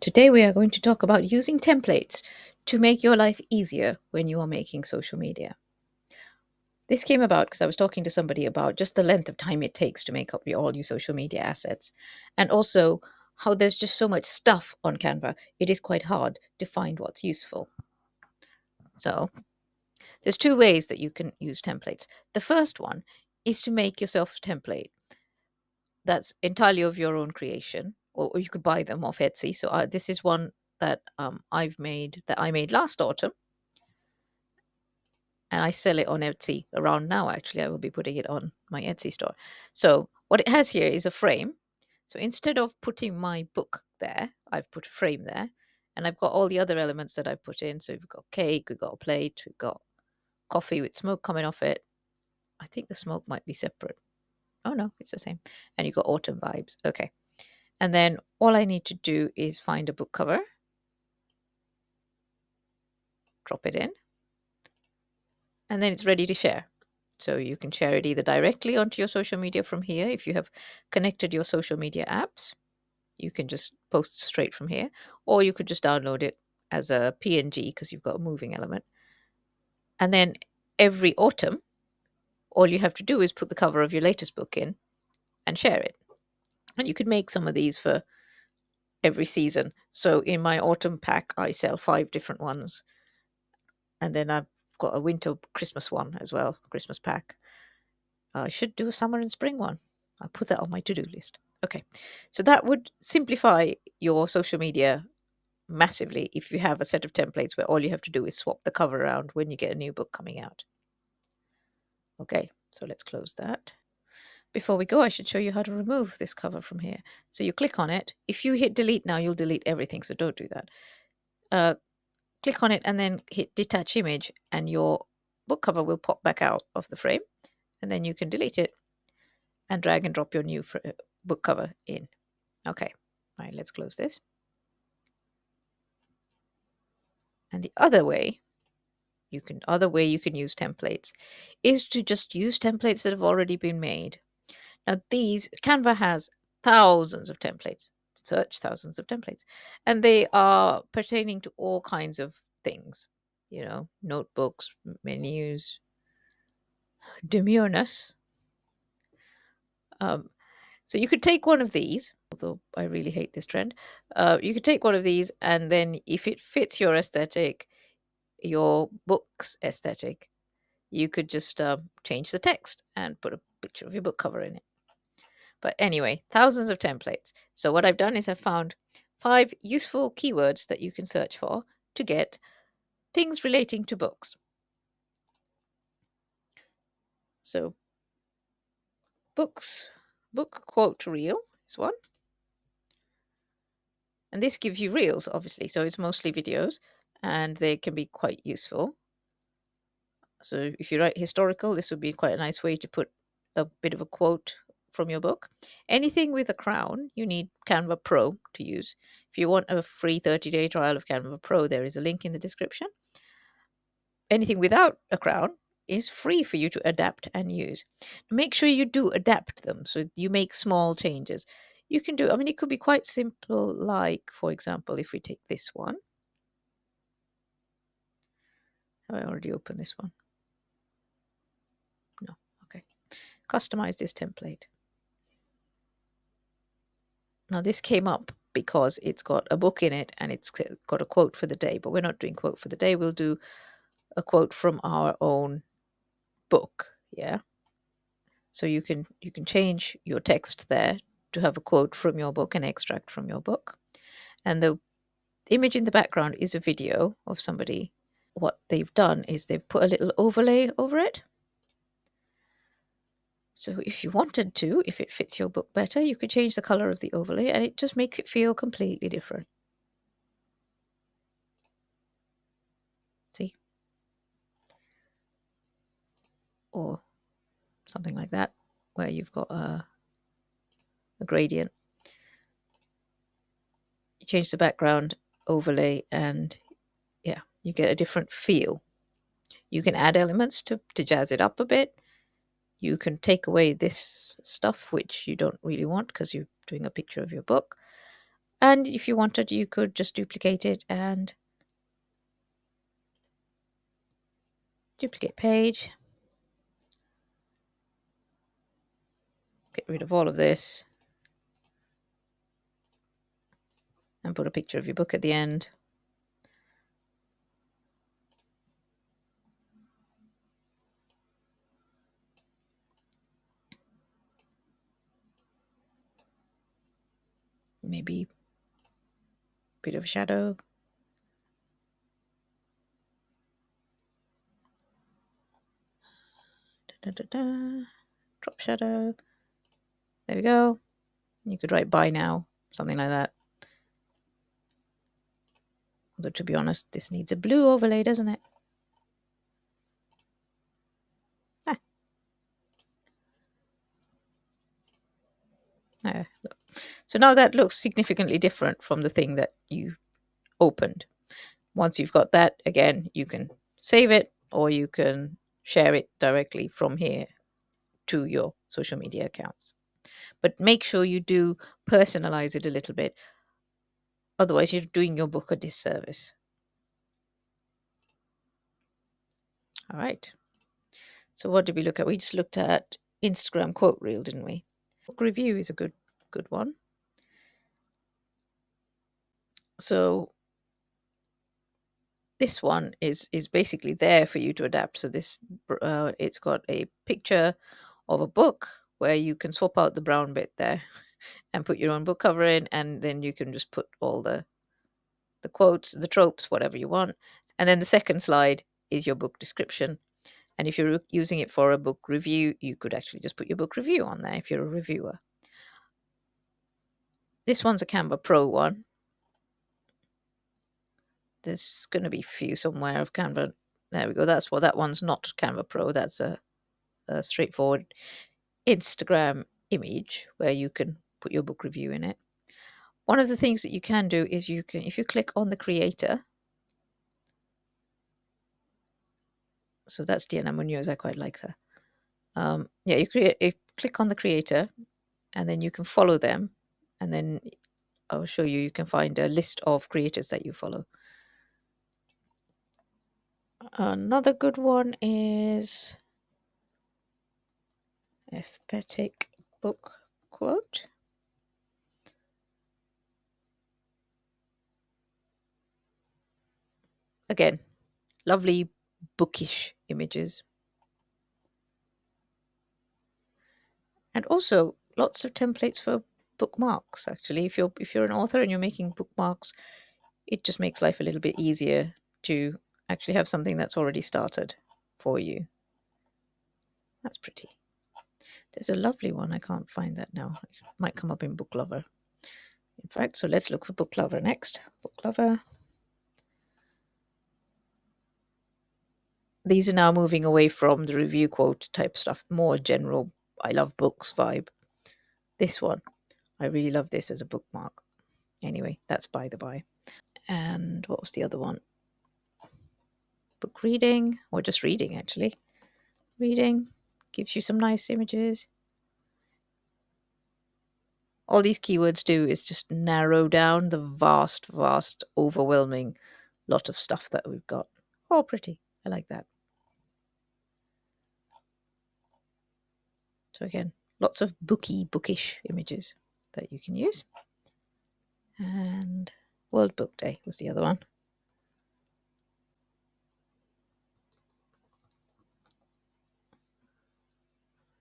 Today we are going to talk about using templates to make your life easier when you are making social media. This came about because I was talking to somebody about just the length of time it takes to make up all your social media assets, and also how there's just so much stuff on Canva, it is quite hard to find what's useful. So there's two ways that you can use templates. The first one is to make yourself a template that's entirely of your own creation, or you could buy them off Etsy. So this is one that I made last autumn, and I sell it on Etsy around now. Actually, I will be putting it on my Etsy store. So what it has here is a frame. So instead of putting my book there, I've put a frame there, and I've got all the other elements that I've put in. So we've got cake, we've got a plate, we've got coffee with smoke coming off it. I think the smoke might be separate. Oh no, it's the same. And you've got autumn vibes. Okay. And then all I need to do is find a book cover, drop it in, and then it's ready to share. So you can share it either directly onto your social media from here. If you have connected your social media apps, you can just post straight from here, or you could just download it as a PNG because you've got a moving element. And then every autumn, all you have to do is put the cover of your latest book in and share it. And you could make some of these for every season. So in my autumn pack, I sell 5 different ones. And then I've got a winter Christmas one as well, Christmas pack. I should do a summer and spring one. I'll put that on my to-do list. Okay, so that would simplify your social media massively if you have a set of templates where all you have to do is swap the cover around when you get a new book coming out. Okay, so let's close that. Before we go, I should show you how to remove this cover from here. So you click on it. If you hit delete now, you'll delete everything, so don't do that. Click on it and then hit detach image, and your book cover will pop back out of the frame, and then you can delete it and drag and drop your new book cover in. Okay, all right, let's close this. And the other way you can use templates is to just use templates that have already been made. Now these, Canva has thousands of templates, search thousands of templates, and they are pertaining to all kinds of things, notebooks, menus, demureness. So you could take one of these, although I really hate this trend. You could take one of these, and then if it fits your aesthetic, your book's aesthetic, you could just change the text and put a picture of your book cover in it. But anyway, thousands of templates. So what I've done is I've found 5 useful keywords that you can search for to get things relating to books. So books, book quote reel is one. And this gives you reels, obviously. So it's mostly videos, and they can be quite useful. So if you write historical, this would be quite a nice way to put a bit of a quote from your book. Anything with a crown, you need Canva Pro to use. If you want a free 30-day trial of Canva Pro, there is a link in the description. Anything without a crown is free for you to adapt and use. Make sure you do adapt them, so you make small changes. You can do, it could be quite simple, like, for example, if we take this one. Have I already opened this one? No. Okay. Customize this template. Now this came up because it's got a book in it and it's got a quote for the day, but we're not doing quote for the day. We'll do a quote from our own book. Yeah. So you can change your text there to have a quote from your book, an extract from your book. And the image in the background is a video of somebody. What they've done is they've put a little overlay over it. So if you wanted to, if it fits your book better, you could change the color of the overlay and it just makes it feel completely different. See? Or something like that, where you've got a gradient. You change the background overlay and yeah, you get a different feel. You can add elements to jazz it up a bit. You can take away this stuff which you don't really want because you're doing a picture of your book. And if you wanted, you could just duplicate it and duplicate page. Get rid of all of this and put a picture of your book at the end. Maybe a bit of a shadow. Da, da, da. Drop shadow. There we go. You could write "buy now," something like that. Although, to be honest, this needs a blue overlay, doesn't it? Ah. Look. So now that looks significantly different from the thing that you opened. Once you've got that, again, you can save it or you can share it directly from here to your social media accounts. But make sure you do personalize it a little bit. Otherwise, you're doing your book a disservice. All right. So what did we look at? We just looked at Instagram quote reel, didn't we? Book review is a good one. So this one is basically there for you to adapt. So this it's got a picture of a book where you can swap out the brown bit there and put your own book cover in, and then you can just put all the quotes, the tropes, whatever you want. And then the second slide is your book description. And if you're using it for a book review, you could actually just put your book review on there if you're a reviewer. This one's a Canva Pro one. There's going to be a few somewhere of Canva. There we go. That's what that one's not Canva Pro. That's a straightforward Instagram image where you can put your book review in it. One of the things that you can do is you can, if you click on the creator, so that's Diana Munoz, I quite like her. Yeah, you click on the creator and then you can follow them, and then I'll show you, you can find a list of creators that you follow. Another good one is aesthetic book quote. Again, lovely bookish images. And also lots of templates for bookmarks. Actually, if you're an author and you're making bookmarks, it just makes life a little bit easier to actually have something that's already started for you. That's pretty. There's a lovely one. I can't find that now. It might come up in Book Lover. In fact, so let's look for Book Lover next. Book Lover. These are now moving away from the review quote type stuff, more general, I love books vibe. This one, I really love this as a bookmark. Anyway, that's by the by. And what was the other one? Book reading, or just reading actually. Reading gives you some nice images. All these keywords do is just narrow down the vast, overwhelming lot of stuff that we've got. Oh, pretty. I like that. So again, lots of bookish images that you can use. And World Book Day was the other one.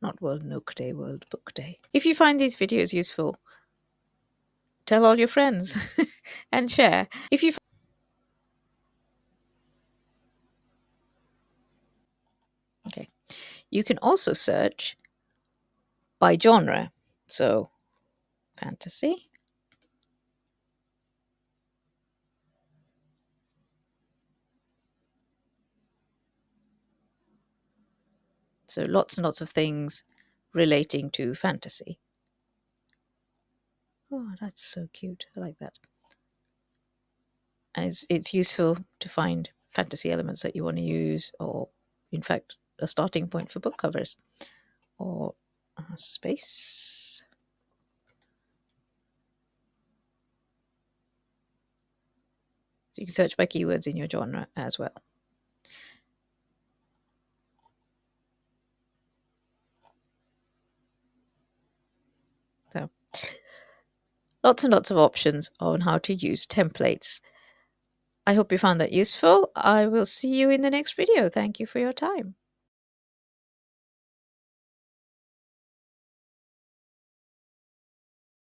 Not World Nook Day, World Book Day. If you find these videos useful, tell all your friends and share. If you okay, you can also search by genre. So fantasy. So lots and lots of things relating to fantasy. Oh, that's so cute. I like that. And it's useful to find fantasy elements that you want to use, or in fact, a starting point for book covers. Or space. So you can search by keywords in your genre as well. So lots and lots of options on how to use templates. I hope you found that useful. I will see you in the next video. Thank you for your time.